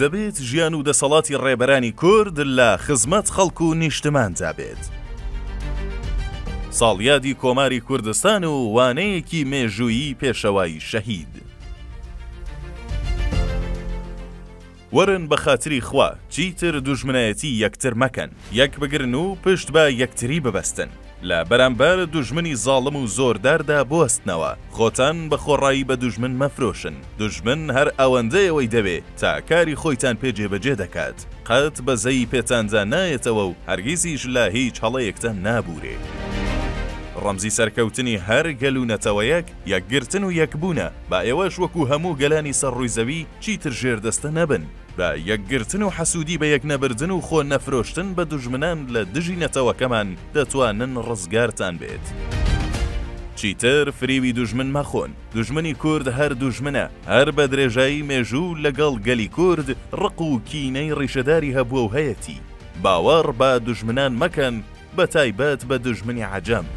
دەبێت ژیان و دەسەڵاتی ڕێبەرانی کورد لە خزمەت خەڵک و نیشتماندا بێت. ساڵیادی کۆماری کوردستان و وانەیەکی مێژوویی پێشەوای شەهید. وەرن بە خاتری خوا چیتر دوژمنایەتی یەکتر مەکەن، یەک بگرن و پشت بە یەکتری ببەستن، لە بەرامبەر دوژمنی زاڵم و زۆرداردا بوەستنەوە. خۆتان بە خۆڕایی بە دوژمن مەفرۆشن. دوژمن هەر ئەوەندەیەوەی دەبێ تا کاری خۆیتان پێجێبەجێ دەکات، قەت بەزەی پێتاندا نایەتەوە و هەرگیزیش لە هیچ هەڵەیەکتان نابورێ. ڕەمزی سەرکەوتنی هەر گەلوونەتەوەیەک یەکگرتن و یەکبوونە، با ئێوەش وەکو هەموو گەلانی سەرڕووی زەوی چیتر ژێردەستە نەبن، با یەکگرتن و حەسوودی بە یەک نەبردن و خۆ نەفرۆشتن بە دوژمنان لە دژی نەتەوەکەمان دەتوانن ڕزگارتان بێت. چیتر فریوی دوژمن مەخۆن. دوژمنی کورد هەر دوژمنە، هەر بە درێژایی مێژوو لەگەڵ گەلی کورد ڕق و کینەی ڕیشەداری هەبووە و هەیەتی. باوەڕ بە دوژمنان مەکەن، بە تایبەت بە دوژمنی عەجەم.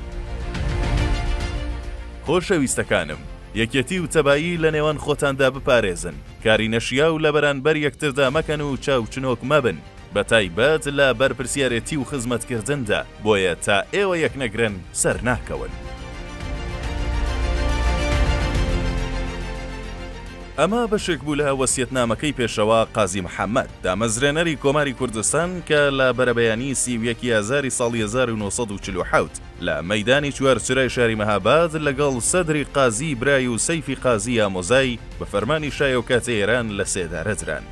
خۆشەویستەکانم، یەکێتی و تەبایی لە نێوان خۆتاندا بپارێزن، کاری نەشیا و لە بەرانبەر یەکتردا مەکەن و چاوچنۆک مەبن، بە تایبەت لە بەرپرسیارەتی و خزمەتکردندا، بۆیە تا ئێوە یەک نەگرن سەر ناکەون. ئەمە بەشێک بوو لە وەسیەتنامەکەی پێشەوا قازی محەممەد، دامەزرێنەری کۆماری کوردستان کە لە بەرەبەیانی 31 ئازاری ساڵی 1947 لە مەیدانی چوارچرای شاری مەهاباد لەگەڵ سەدری قازی برای و سەیفی قازی ئامۆزای بە فەرمانی شایە و کاتە ئێران لە سێدارەدران.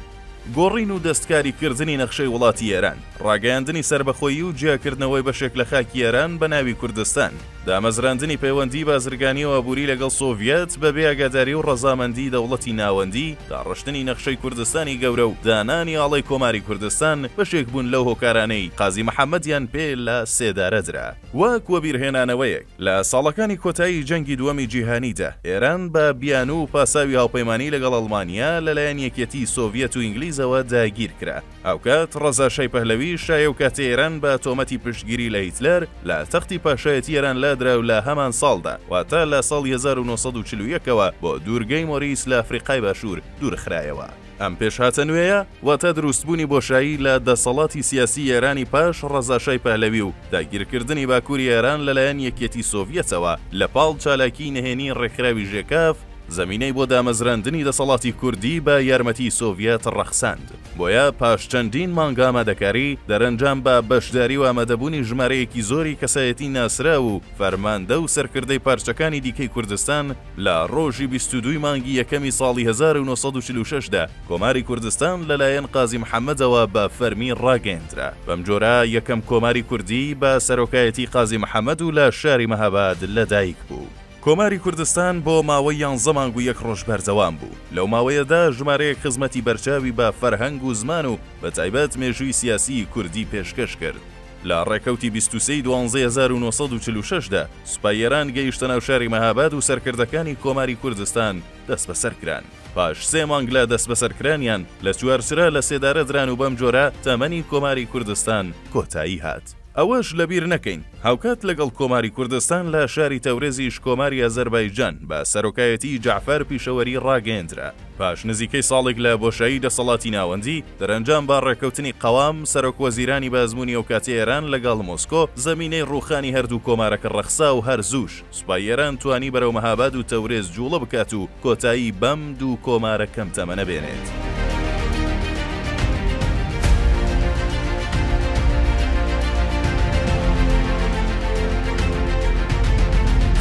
گۆڕین و دەستکاریکردنی نەخشەی وڵاتی ئێران، ڕاگەیاندنی سربەخۆیی و جیاکردنەوەی بەشێک لە خاکی ئێران بە ناوی کوردستان، دامەزراندنی پەیوەندی بازرگانی و ئابووری لەگەڵ سۆڤیەت بەبێ ئاگاداری و ڕەزامەندی دەوڵەتی ناوەندی، داڕشتنی نەخشەی کوردستانی گەورە و دانانی ئاڵای کۆماری کوردستان بەشێک بوون لەو هۆکارانەی قازی محەممەدیان پێ لە سێدارەدرا. وەک وەبیرهێنانەوەیەک لە ساڵەکانی کۆتایی جەنگی دووەمی جیهانیدا ئێران بە بیان و پاساوی هاوپەیمانی لەگەڵ ئەڵمانیا لەلایەن یەکێتی سۆڤیەت و ئینگلیزەوە داگیر کرا. ئەوکات ڕەزا شای پەهلەوی شایە و کاتە ئێران بە تۆمەتی پشتگیری لە هیتلەر لە تەختی پاشایەتی ئێران لادرا و لە هەمان ساڵدا، واتە لە ساڵی 1940ەوە بۆ دوورگەی مۆریس لە ئەفریقای باشوور دوورخرایەوە. ئەم پێشهاتە نوێیە واتە دروستبوونی بۆشایی لە دەسەڵاتی سیاسی ئێرانی پاش ڕەزاشای پەهلەوی و داگیرکردنی باکووری ئێران لەلایەن یەکێتی سۆڤیەتەوە لە پاڵ چالاکی نهێنی ڕێکخراوی ژێکاف، زمینەی بۆ دامەزراندنی دەسەڵاتی کوردی بە یارمەتی سۆڤیەت ڕەخساند. بۆیە پاش چەندین مانگە ئامادەکاری دەرەنجام بە بەشداری و ئامادەبوونی ژمارەیەکی زۆری کەسایەتی ناسرا و فەرماندە و سەرکردەی پارچەکانی دیکەی کوردستان لە ڕۆژی 22 مانگی یەکەمی ساڵی 1946دا کۆماری کوردستان لەلایەن قازی محەممەدەوە بە فەرمی ڕاگەیاندرا. بەم جۆرە یەکەم کۆماری کوردی بە سەرۆکایەتی قازی محەممەد و لە شاری مەهاباد لەدایک بوو. کۆماری کوردستان بۆ ماوەی 11 مانگ و 1 ڕۆژ بەردەوام بوو. لەو ماوەیەدا ژمارەیەک خزمەتی بەرچاوی بە فەرهەنگ و زمان و بە تایبەت مێژووی سیاسی کوردی پێشکەش کرد. لە ڕێکەوتی 23/12/1946دا سوپایەران گەیشتە ناو شاری مەهاباد و سەرکردەکانی کۆماری کوردستان دەست بەسەرکران. پاش 3 مانگ لە دەست بەسەرکرانیان لە چوارچرا لە سێدارەدران و بەم جۆرە تەمەنی کۆماری کوردستان کۆتایی هات. ئەوەش لەبیر نەکەین هاوکات لەگەڵ کۆماری کوردستان لە شاری تەورێزیش کۆماری ئەزەربایجان بە سەرۆکایەتی جەعفەر پیشەوەری ڕاگەیاندرا. پاش نزیکەی ساڵێک لە بۆشایی دەسەڵاتی ناوەندی دەرەنجام با ڕێکەوتنی قەوام سەرۆک وەزیرانی بازموونی ئەو کاتی ئێران لەگەڵ مۆسکۆ زەمینەی ڕوخانی هەردوو کۆمارەکە ڕەخسا و هەرزووش سوپای ئێران توانی بەرەو مەهاباد و تەورێز جوڵە بکات و کۆتایی بەم دوو کۆمارە کەم تەمەنە بێنێت.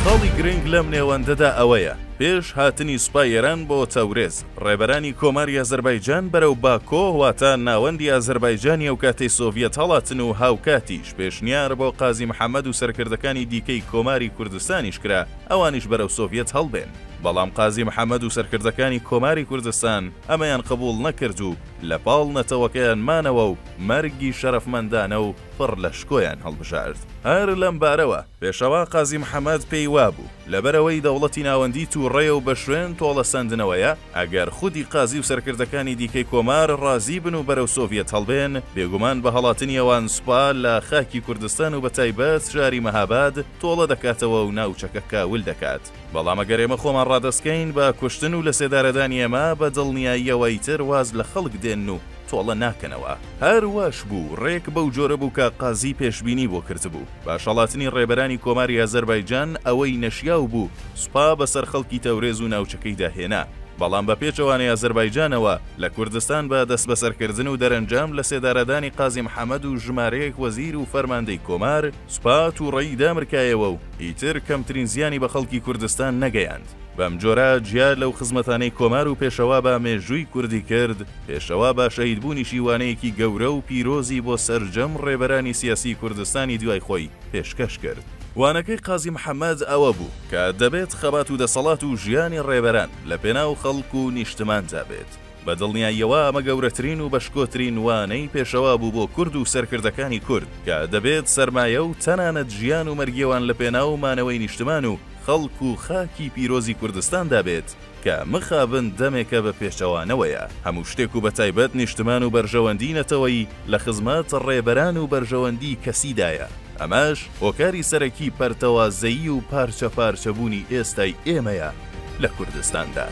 خاڵی گرنگ لەم نێوەندەدا ئەوەیە پێش هاتنی سوپای ئێران بۆ تەورێز ڕێبەرانی کۆماری ئەزەربایجان بەرەو باکۆ واتە ناوەندی ئەزەربایجانی ئەو کاتەی سۆڤیەت هەڵاتن و هاوکاتیش پێشنیار بۆ قازی محەممەد و سەرکردەکانی دیکەی کۆماری کوردستانیش کرا ئەوانیش بەرەو سۆڤیەت هەڵبێن. بەڵام قازی محەممەد و سەرکردەکانی کۆماری کوردستان ئەمەیان قبول نەکرد و لە پاڵ نەتەوەکەیان مانەوە و مەرگی شەرەفمەندانە و پڕ لە شکۆیان هەڵبژارد. هەر لەم بارەوە پێشەوا قازی محەممەد پێی وابوو لەبەرەوەی دەوڵەتی ناوەندی تووڕێ و بە شوێن تۆڵە سندنەوەیە ئەگەر خودی قازی و سەرکردەکانی دیکەی کۆمار ڕازی بن و بەرەو سۆڤیەت هەڵبێن بێگومان بە هەڵاتنی ئەوان سوپا لە خاکی کوردستان و بە تایبەت شاری مەهاباد تۆڵە دەکاتەوە و ناوچەکە کاول دەکات. بەڵام ئەگەر ئێمە خۆمان ڕادەستکەین بە کوشتن و لە سێدارەدانی ئێمە بە دڵنیاییەوەی تر واز لە خەڵک دێن و تۆڵە ناکەنەوە. هەروەش بوو ڕێک بەو جۆرە بوو کە قازی پێشبینی بۆ کردبوو باشەڵاتنی ڕێبەرانی کۆماری ئازەربایجان ئەوەی نەشیاو بوو سوپا بەسەر خەڵکی تەورێز و ناوچەکەی داهێنا. بەڵام بە پێچەوانەی ئازەربایجانەوە لە کوردستان بە دەست بەسەرکردن و دەرەنجام لە سێدارەدانی قازی محەممەد و ژمارەیەک وەزیر و فەرماندەی کۆمار سوپا تووڕەیی دامرکایەوە و ئیتر کەمترین زیانی بە خەڵکی کوردستان نەگەیاند. بەم جۆرە جیا لەو خزمەتانەی کۆمار و پێشەوا بە مێژووی کوردی کرد پێشەوا بە شەهیدبوونی شیوانەیەکی گەورە و پیرۆزی بۆ سەرجەم ڕێبەرانی سیاسی کوردستانی دوای خۆی پێشکەش کرد. وانەکەی قازی محەممەد ئەوە بوو کە دەبێت خەبات و دەسەڵات و ژیانی ڕێبەران لە پێناو خەڵک و نیشتماندا بێت. بە دڵنیاییەوە ئەمە گەورەترین و بەشکۆترین وانەی پێشەوا بوو بۆ کورد و سەرکردەکانی کورد کە دەبێت سەرمایە و تەنانەت ژیان و مەرگێوان لە پێناو مانەوەی نیشتمان و خەڵک و خاکی پیرۆزی کوردستاندا بێت کە مخابن دەمێکە بە پێشەوانەوەیە. هەموو شتێک و بەتایبەت نیشتمان و بەرژەوەندی نەتەوەی لە خزمەت ڕێبەران و بەرژەوەندی کەسیدایە. ئەماش هۆکاری سەرەکی پەرتەوازەیی و پارچە پارچەبوونی ئێستای ئێمەیە لە کوردستاندا.